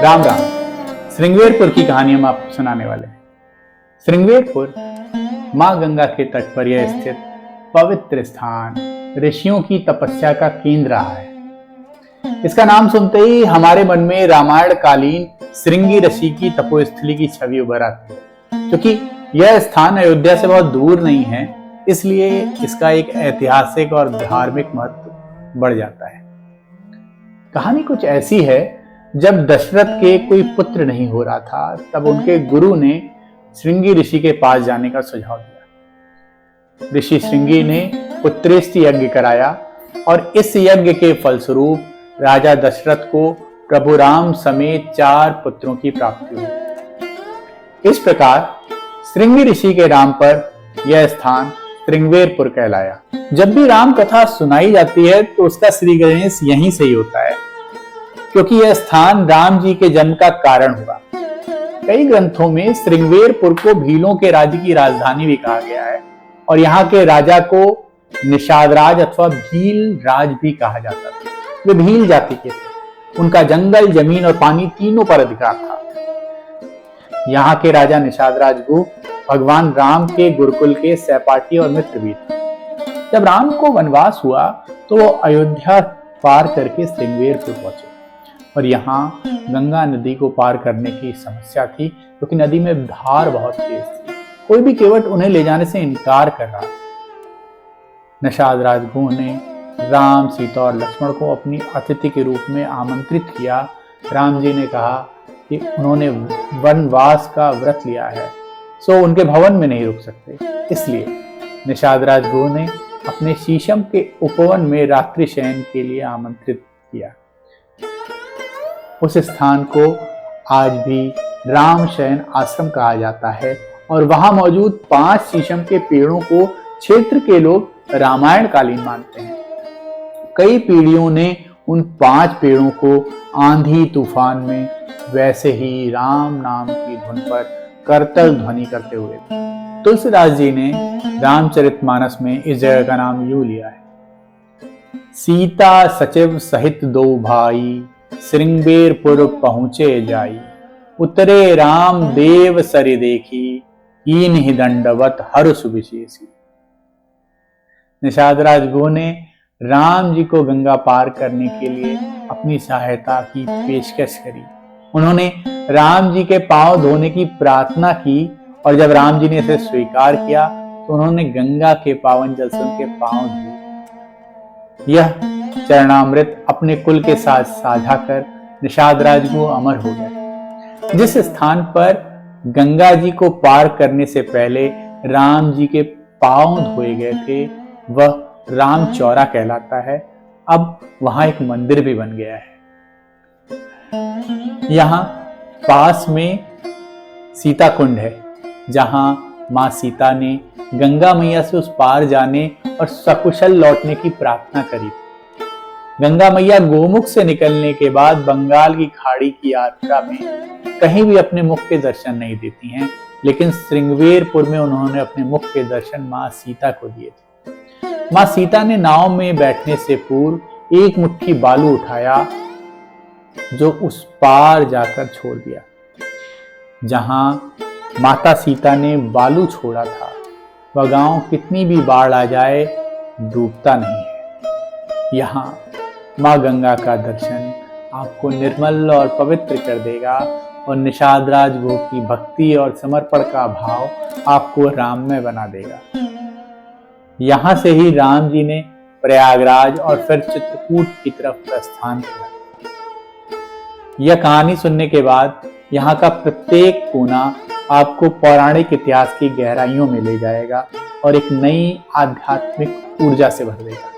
राम राम। श्रृंगेरपुर की कहानी हम आपको सुनाने वाले हैं। श्रृंगेरपुर मां गंगा के तट पर यह स्थित पवित्र स्थान ऋषियों की तपस्या का केंद्र रहा है। इसका नाम सुनते ही हमारे मन में रामायण कालीन श्रृंगी ऋषि की तपोस्थली की छवि उभर आती है। क्योंकि यह स्थान अयोध्या से बहुत दूर नहीं है, इसलिए इसका एक ऐतिहासिक और धार्मिक महत्व बढ़ जाता है। कहानी कुछ ऐसी है, जब दशरथ के कोई पुत्र नहीं हो रहा था, तब उनके गुरु ने श्रृंगी ऋषि के पास जाने का सुझाव दिया। ऋषि श्रृंगी ने पुत्रेष्टि यज्ञ कराया और इस यज्ञ के फलस्वरूप राजा दशरथ को प्रभु राम समेत 4 पुत्रों की प्राप्ति हुई। इस प्रकार श्रृंगी ऋषि के नाम पर यह स्थान श्रृंगेरपुर कहलाया। जब भी राम कथा सुनाई जाती है तो उसका श्री गणेश यहीं से ही होता है, क्योंकि यह स्थान राम जी के जन्म का कारण हुआ। कई ग्रंथों में श्रृंगेरपुर को भीलों के राज्य की राजधानी भी कहा गया है और यहाँ के राजा को निषादराज अथवा भील राज भी कहा जाता था। वे भील जाति के थे। उनका जंगल, जमीन और पानी तीनों पर अधिकार था। यहाँ के राजा निषादराज को भगवान राम के गुरुकुल के सहपाठी और मित्र भी थे। जब राम को वनवास हुआ तो वो अयोध्या पार करके श्रृंगेरपुर पहुंचे और यहाँ गंगा नदी को पार करने की समस्या थी, क्योंकि नदी में धार बहुत तेज थी। कोई भी केवट उन्हें ले जाने से इनकार कर रहा था। निषाद राजगुह ने राम, सीता और लक्ष्मण को अपनी अतिथि के रूप में आमंत्रित किया। राम जी ने कहा कि उन्होंने वनवास का व्रत लिया है, सो उनके भवन में नहीं रुक सकते। इसलिए निषाद राजगुह ने अपने शीशम के उपवन में रात्रि शयन के लिए आमंत्रित किया। उस स्थान को आज भी राम शयन आश्रम कहा जाता है और वहां मौजूद 5 शीशम के पेड़ों को क्षेत्र के लोग रामायण कालीन मानते हैं। कई पीढ़ियों ने उन 5 पेड़ों को आंधी तूफान में वैसे ही राम नाम की धुन पर करतल ध्वनि करते हुए। तुलसीदास जी ने रामचरितमानस में इस जगह का नाम यूं लिया है। सीता सचिव सहित 2 भाई, श्रृंगेरपुर पहुंचे जाई। उतरे राम देव सरि देखी, कीन ही दंडवत हर्ष विशेषी। निषाद राजगुह ने राम जी को गंगा पार करने के लिए अपनी सहायता की पेशकश करी। उन्होंने राम जी के पांव धोने की प्रार्थना की और जब राम जी ने इसे स्वीकार किया तो उन्होंने गंगा के पावन जल से उनके पांव धोए। यह चरणामृत अपने कुल के साथ साझा कर निषाद राजगुह अमर हो गए। जिस स्थान पर गंगा जी को पार करने से पहले राम जी के पांव धोए गए थे, वह राम चौरा कहलाता है। अब वहां एक मंदिर भी बन गया है। यहाँ पास में सीता कुंड है, जहां मां सीता ने गंगा मैया से उस पार जाने और सकुशल लौटने की प्रार्थना करी। गंगा मैया गोमुख से निकलने के बाद बंगाल की खाड़ी की यात्रा में कहीं भी अपने मुख के दर्शन नहीं देती हैं, लेकिन श्रृंगेरपुर में उन्होंने अपने मुख के दर्शन मां सीता को दिए थे। मां सीता ने नाव में बैठने से पूर्व एक मुट्ठी बालू उठाया, जो उस पार जाकर छोड़ दिया। जहां माता सीता ने बालू छोड़ा था, वह गांव कितनी भी बाढ़ आ जाए डूबता नहीं है। यहाँ मां गंगा का दर्शन आपको निर्मल और पवित्र कर देगा और निषाद राजगुह की भक्ति और समर्पण का भाव आपको राममय बना देगा। यहां से ही राम जी ने प्रयागराज और फिर चित्रकूट की तरफ प्रस्थान किया। यह कहानी सुनने के बाद यहाँ का प्रत्येक कोना आपको पौराणिक इतिहास की गहराइयों में ले जाएगा और एक नई आध्यात्मिक ऊर्जा से भर देगा।